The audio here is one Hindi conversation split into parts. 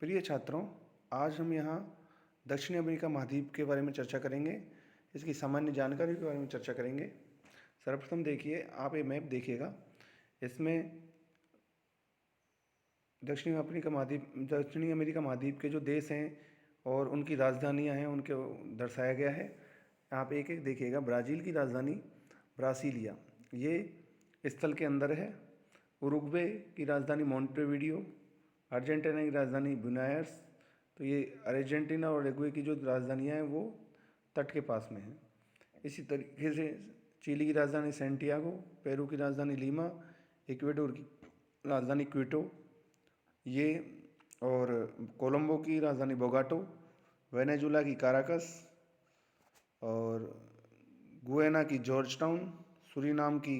प्रिय छात्रों, आज हम यहाँ दक्षिण अमेरिका महाद्वीप के बारे में चर्चा करेंगे। इसकी सामान्य जानकारी के बारे में चर्चा करेंगे। सर्वप्रथम देखिए, आप ये मैप देखिएगा। इसमें दक्षिणी अमेरिका महाद्वीप के जो देश हैं और उनकी राजधानियाँ हैं, उनके दर्शाया गया है। आप एक एक देखिएगा। ब्राज़ील की राजधानी ब्रासिलिया, ये स्थल के अंदर है। उरुग्वे की राजधानी मोंटेविडियो, अर्जेंटीना की राजधानी ब्यूनस। तो ये अर्जेंटीना और उरुग्वे की जो राजधानियाँ हैं वो तट के पास में हैं। इसी तरीके से चिली की राजधानी सैंटियागो, पेरू की राजधानी लीमा, इक्वेडोर की राजधानी क्विटो, ये और कोलंबो की राजधानी बोगाटो, वेनेजुला की काराकस और गुयाना की जॉर्ज टाउन, सूरीनाम की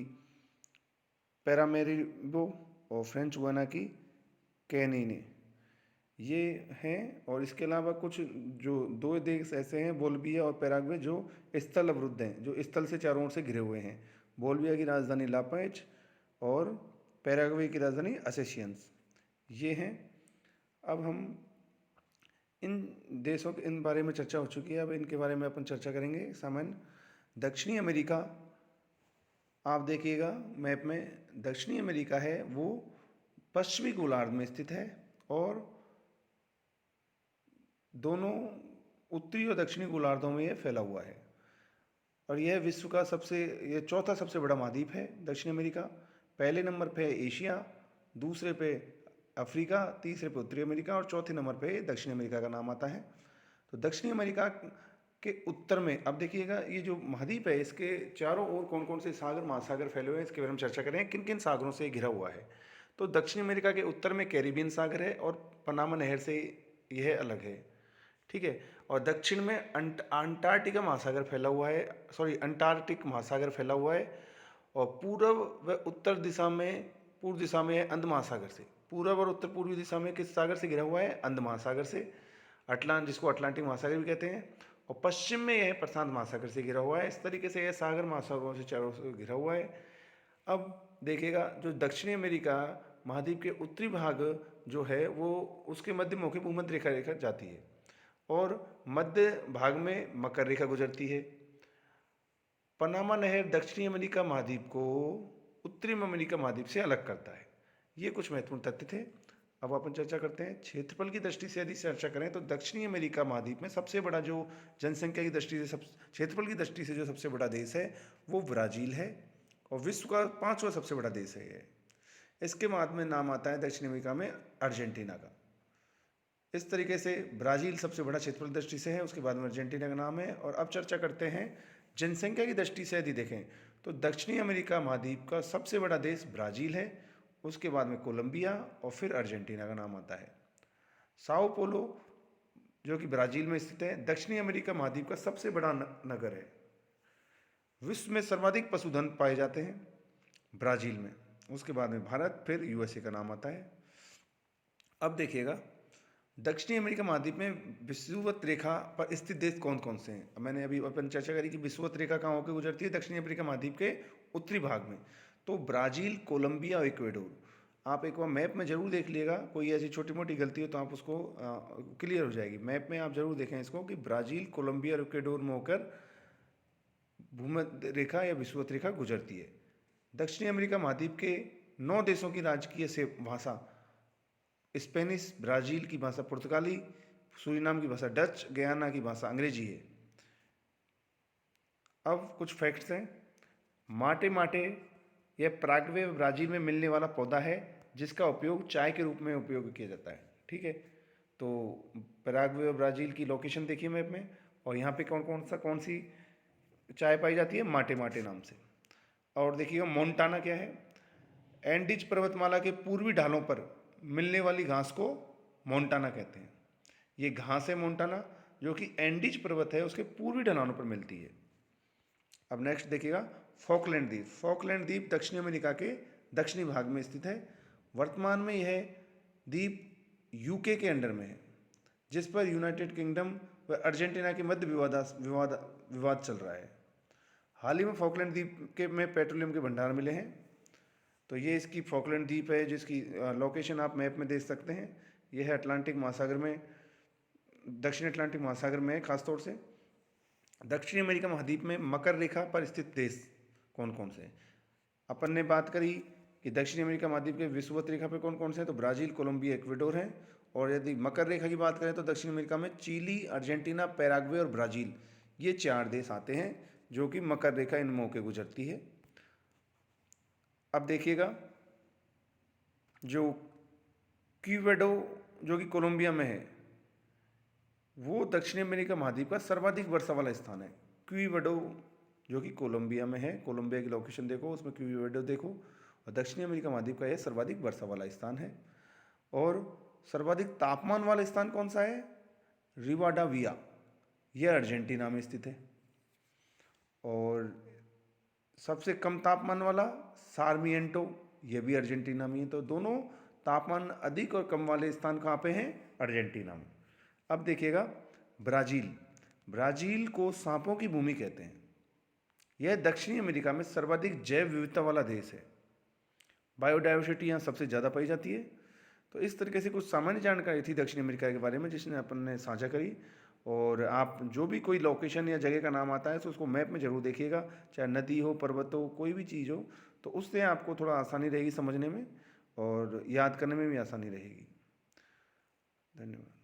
पैरामेरिबो और फ्रेंच गुयाना की कैनिने, ये हैं। और इसके अलावा कुछ जो दो देश ऐसे हैं, बोल्विया और पैराग्वे, जो स्थल अवरुद्ध हैं, जो स्थल से चारों ओर से घिरे हुए हैं। बोल्विया की राजधानी लापाइज और पैराग्वे की राजधानी असेसियंस, ये हैं। अब हम इन देशों के इन बारे में चर्चा हो चुकी है, अब इनके बारे में अपन चर्चा करेंगे। सामान्य दक्षिणी अमेरिका, आप देखिएगा मैप में, दक्षिणी अमेरिका है वो पश्चिमी गोलार्ध में स्थित है और दोनों उत्तरी और दक्षिणी गोलार्धों में यह फैला हुआ है। और यह विश्व का ये चौथा सबसे बड़ा महाद्वीप है दक्षिण अमेरिका। पहले नंबर पे है एशिया, दूसरे पे अफ्रीका, तीसरे पे उत्तरी अमेरिका और चौथे नंबर पे दक्षिण अमेरिका का नाम आता है। तो दक्षिणी अमेरिका के उत्तर में, अब देखिएगा, ये जो महाद्वीप है इसके चारों ओर कौन कौन से सागर महासागर फैले हुए हैं, इसके बारे में चर्चा करें। किन किन सागरों से घिरा हुआ है। तो दक्षिण अमेरिका के उत्तर में कैरिबियन सागर है और पनामा नहर से यह अलग है, ठीक है। और दक्षिण में अंटार्कटिका महासागर फैला हुआ है, अंटार्कटिक महासागर फैला हुआ है। और पूर्व व उत्तर दिशा में, पूर्व दिशा में है अंध महासागर से। पूर्व और उत्तर पूर्वी दिशा में किस सागर से घिरा हुआ है? अंध महासागर से, जिसको अटलांटिक महासागर भी कहते हैं। और पश्चिम में यह प्रशांत महासागर से घिरा हुआ है। इस तरीके से यह सागर महासागरों से चारों से घिरा हुआ है। अब देखिएगा, जो दक्षिणी अमेरिका महाद्वीप के उत्तरी भाग जो है वो उसके मध्य मुखी भूमध्य रेखा जाती है और मध्य भाग में मकर रेखा गुजरती है। पनामा नहर दक्षिणी अमेरिका महाद्वीप को उत्तरी अमेरिका महाद्वीप से अलग करता है। ये कुछ महत्वपूर्ण तथ्य थे। अब अपन चर्चा करते हैं क्षेत्रफल की दृष्टि से। यदि चर्चा करें तो दक्षिणी अमेरिका महाद्वीप में सबसे बड़ा, जो जनसंख्या की दृष्टि से, क्षेत्रफल की दृष्टि से जो सबसे बड़ा देश है वो ब्राज़ील है और विश्व का 5वां सबसे बड़ा देश है ये। इसके बाद में नाम आता है दक्षिण अमेरिका में अर्जेंटीना का। इस तरीके से ब्राज़ील सबसे बड़ा क्षेत्रफल दृष्टि से है, उसके बाद में अर्जेंटीना का नाम है। और अब चर्चा करते हैं जनसंख्या की दृष्टि से। यदि देखें तो दक्षिणी अमेरिका महाद्वीप का सबसे बड़ा देश ब्राज़ील है, उसके बाद में कोलंबिया और फिर अर्जेंटीना का नाम आता है। साओ पोलो, जो कि ब्राज़ील में स्थित है, दक्षिणी अमेरिका महाद्वीप का सबसे बड़ा नगर है। विश्व में सर्वाधिक पशुधन पाए जाते हैं ब्राज़ील में, उसके बाद में भारत, फिर यूएसए का नाम आता है। अब देखिएगा, दक्षिणी अमेरिका महाद्वीप में विषुवत रेखा पर स्थित देश कौन कौन से हैं। मैंने अभी अपन चर्चा करी कि विषुवत रेखा कहाँ होकर गुजरती है? दक्षिणी अमेरिका महाद्वीप के उत्तरी भाग में। तो ब्राज़ील, कोलंबिया और इक्वेडोर, आप एक बार मैप में जरूर देख लीजिएगा। कोई ऐसी छोटी मोटी गलती हो तो आप उसको क्लियर हो जाएगी। मैप में आप जरूर देखें इसको कि ब्राज़ील, कोलंबिया और इक्वेडोर में होकर भूमध्य रेखा या विषुवत रेखा गुजरती है। दक्षिणी अमेरिका महाद्वीप के 9 देशों की राजकीय से भाषा स्पेनिश, ब्राज़ील की भाषा पुर्तगाली, सूरीनाम की भाषा डच, गयाना की भाषा अंग्रेजी है। अब कुछ फैक्ट्स हैं। माटे माटे यह पराग्वे ब्राज़ील में मिलने वाला पौधा है जिसका उपयोग चाय के रूप में उपयोग किया जाता है, ठीक है। तो पराग्वे ब्राज़ील की लोकेशन देखिए मैप में, और यहाँ पे कौन सी चाय पाई जाती है? माटे माटे नाम से। और देखिएगा मोन्टाना क्या है? एंडीज पर्वतमाला के पूर्वी ढालों पर मिलने वाली घास को मोन्टाना कहते हैं। ये घास है मोन्टाना, जो कि एंडीज पर्वत है उसके पूर्वी ढलानों पर मिलती है। अब नेक्स्ट देखिएगा फॉकलैंड द्वीप। फॉकलैंड द्वीप दक्षिण अमेरिका के दक्षिणी भाग में स्थित है। वर्तमान में यह द्वीप यूके के अंडर में है, जिस पर यूनाइटेड किंगडम व अर्जेंटीना के मध्य विवाद चल रहा है। हाल ही में फॉकलैंड द्वीप में पेट्रोलियम के भंडार मिले हैं। तो ये इसकी फॉकलैंड द्वीप है, जिसकी लोकेशन आप मैप में देख सकते हैं। यह है अटलांटिक महासागर में, दक्षिण अटलांटिक महासागर में है खासतौर से। दक्षिण अमेरिका महाद्वीप में मकर रेखा पर स्थित देश कौन कौन से हैं? अपन ने बात करी कि दक्षिण अमेरिका महाद्वीप के विषुवत रेखा पे कौन कौन से हैं, तो ब्राजील, कोलंबिया, इक्वेडोर हैं। और यदि मकर रेखा की बात करें तो दक्षिण अमेरिका में चिली, अर्जेंटीना, पैराग्वे और ब्राज़ील, ये 4 देश आते हैं जो कि मकर रेखा इन मौके गुजरती है। अब देखिएगा, जो क्यूवेडो जो कि कोलंबिया में है, वो दक्षिण अमेरिका महाद्वीप का सर्वाधिक वर्षा वाला स्थान है। क्यूवेडो जो कि कोलंबिया में है, कोलंबिया की लोकेशन देखो, उसमें क्यूवेडो देखो, और दक्षिण अमेरिका महाद्वीप का यह सर्वाधिक वर्षा वाला स्थान है। और सर्वाधिक तापमान वाला स्थान कौन सा है? रिवाडाविया, यह अर्जेंटीना में स्थित है। और सबसे कम तापमान वाला सार्मिएंटो, यह भी अर्जेंटीना में है। तो दोनों तापमान अधिक और कम वाले स्थान कहाँ पे हैं? अर्जेंटीना में। अब देखिएगा, ब्राज़ील, ब्राज़ील को सांपों की भूमि कहते हैं। यह दक्षिणी अमेरिका में सर्वाधिक जैव विविधता वाला देश है। बायोडाइवर्सिटी यहाँ सबसे ज़्यादा पाई जाती है। तो इस तरीके से कुछ सामान्य जानकारी थी दक्षिण अमेरिका के बारे में जिसने अपन ने साझा करी। और आप जो भी कोई लोकेशन या जगह का नाम आता है तो उसको मैप में ज़रूर देखिएगा, चाहे नदी हो, पर्वत हो, कोई भी चीज़ हो, तो उससे आपको थोड़ा आसानी रहेगी समझने में और याद करने में भी आसानी रहेगी। धन्यवाद।